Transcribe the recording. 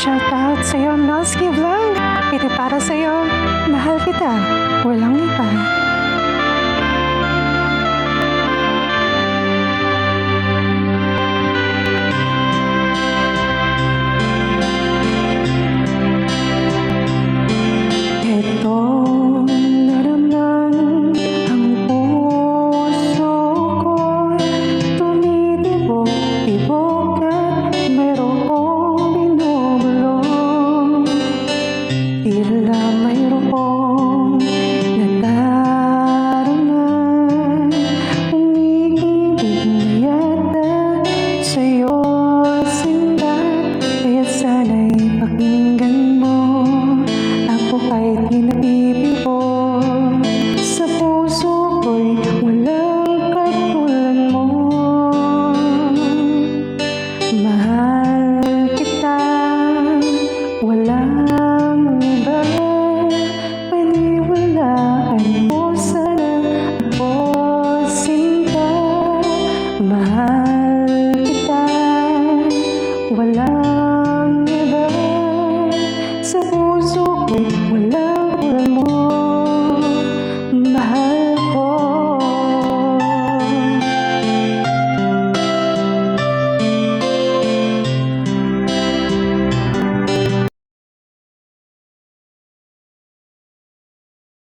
Shoutout sa'yo, Melski Vlog. Ito para sa'yo. Mahal kita. Walang iba. Ito naramdaman ang puso ko. Tumitibok-tibok at mayroong binubulong. Tila mayroong nagdarama. Umiibig na yata sa'yo sinta. Kaya sana'y pakinggan mo. Ako ay tinabibigo. Sa puso ko'y walang katulad mo. Mahal